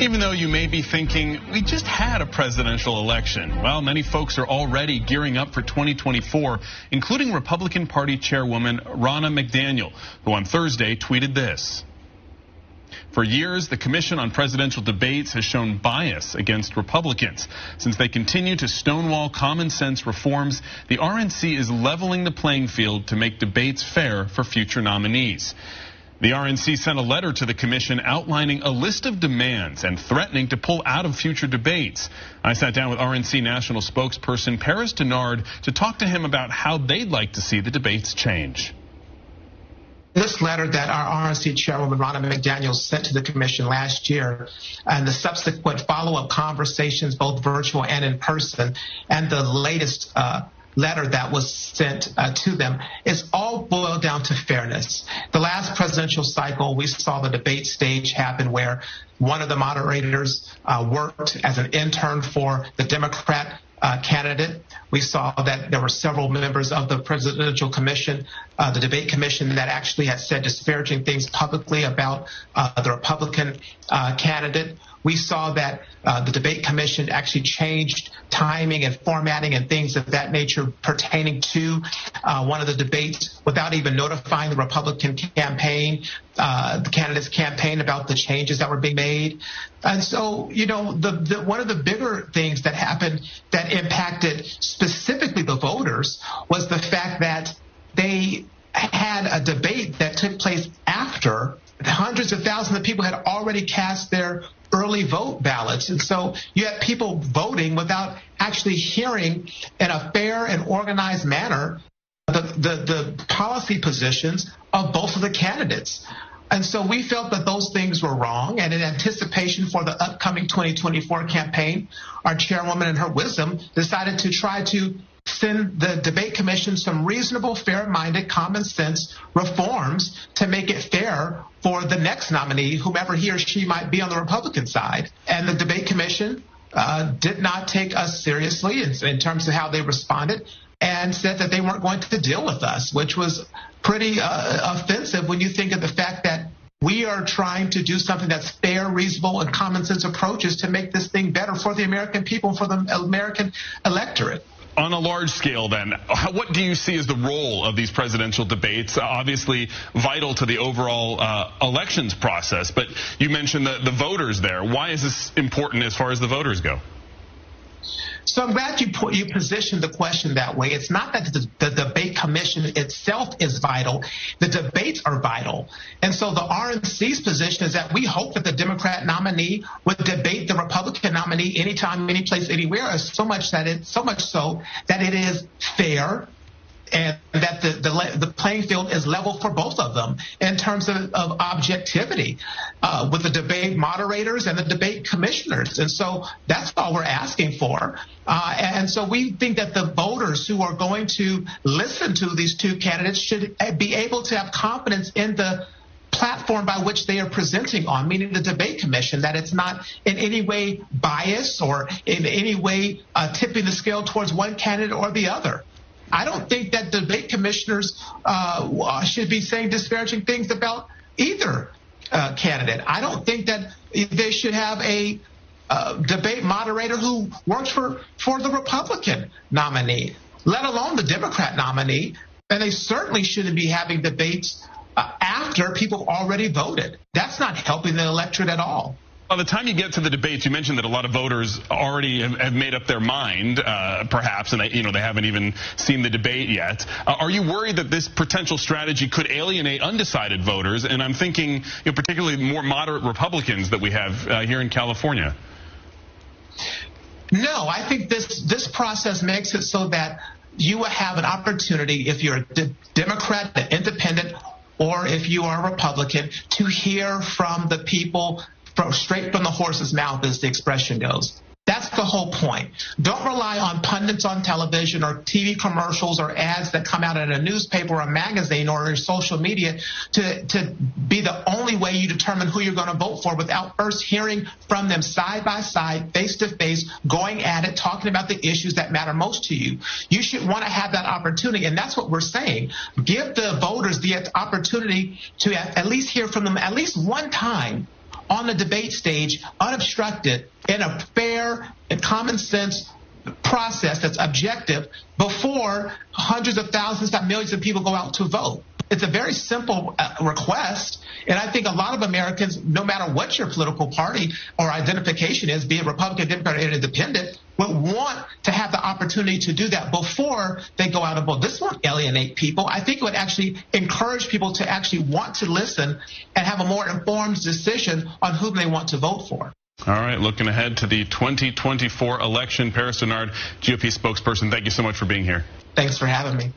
Even though you may be thinking, we just had a presidential election. Well, many folks are already gearing up for 2024, including Republican Party Chairwoman Ronna McDaniel, who on Thursday tweeted this. For years, the Commission on Presidential Debates has shown bias against Republicans. Since they continue to stonewall common sense reforms, the RNC is leveling the playing field to make debates fair for future nominees. The RNC sent a letter to the commission outlining a list of demands and threatening to pull out of future debates. I sat down with RNC national spokesperson Dennard to talk to him about how they'd like to see the debates change. This letter that our RNC chairwoman, Ronna McDaniel, sent to the commission last year, and the subsequent follow-up conversations, both virtual and in person, and the latest letter that was sent to them, is all boiled down to fairness. The last presidential cycle, we saw the debate stage happen where one of the moderators worked as an intern for the Democrat candidate. We saw that there were several members of the presidential commission, the debate commission, that actually had said disparaging things publicly about the Republican candidate. We saw that the debate commission actually changed timing and formatting and things of that nature pertaining to one of the debates without even notifying the Republican campaign, the candidate's campaign, about the changes that were being made. And so, you know, one of the bigger things that happened that impacted specifically the voters was the fact that they had a debate that took place after hundreds of thousands of people had already cast their early vote ballots. And so you had people voting without actually hearing in a fair and organized manner the policy positions of both of the candidates. And so we felt that those things were wrong. And in anticipation for the upcoming 2024 campaign, our chairwoman, in her wisdom, decided to try to send the debate commission some reasonable, fair-minded, common sense reforms to make it fair for the next nominee, whomever he or she might be on the Republican side. And the debate commission did not take us seriously in terms of how they responded, and said that they weren't going to deal with us, which was pretty offensive when you think of the fact that we are trying to do something that's fair, reasonable, and common sense approaches to make this thing better for the American people, for the American electorate. On a large scale, then, what do you see as the role of these presidential debates? Obviously vital to the overall elections process, but you mentioned the voters there. Why is this important as far as the voters go? So I'm glad you positioned the question that way. It's not that the debate commission itself is vital. The debates are vital. And so the RNC's position is that we hope that the Democrat nominee would debate the Republican nominee anytime, any place, anywhere, so much so that it is fair, and that the playing field is level for both of them in terms of objectivity with the debate moderators and the debate commissioners. And so that's all we're asking for. And so we think that the voters who are going to listen to these two candidates should be able to have confidence in the platform by which they are presenting on, meaning the debate commission, that it's not in any way biased or in any way tipping the scale towards one candidate or the other. I don't think that debate commissioners should be saying disparaging things about either candidate. I don't think that they should have a debate moderator who works for the Republican nominee, let alone the Democrat nominee. And they certainly shouldn't be having debates after people already voted. That's not helping the electorate at all. By the time you get to the debates, you mentioned that a lot of voters already have made up their mind, perhaps, and they haven't even seen the debate yet. Are you worried that this potential strategy could alienate undecided voters? And I'm thinking, particularly more moderate Republicans that we have here in California. No, I think this process makes it so that you will have an opportunity, if you're a Democrat, an independent, or if you are a Republican, to hear from the people straight from the horse's mouth, as the expression goes. That's the whole point. Don't rely on pundits on television or TV commercials or ads that come out in a newspaper or a magazine or in social media to be the only way you determine who you're going to vote for without first hearing from them side by side, face to face, going at it, talking about the issues that matter most to you. You should want to have that opportunity, and that's what we're saying. Give the voters the opportunity to at least hear from them at least one time on the debate stage, unobstructed, in a fair and common sense process that's objective before hundreds of thousands, not millions of people go out to vote. It's a very simple request, and I think a lot of Americans, no matter what your political party or identification is, be it Republican, Democrat, or Independent, would want to have the opportunity to do that before they go out and vote. This won't alienate people. I think it would actually encourage people to actually want to listen and have a more informed decision on whom they want to vote for. All right, looking ahead to the 2024 election, Paris Dennard, GOP spokesperson, thank you so much for being here. Thanks for having me.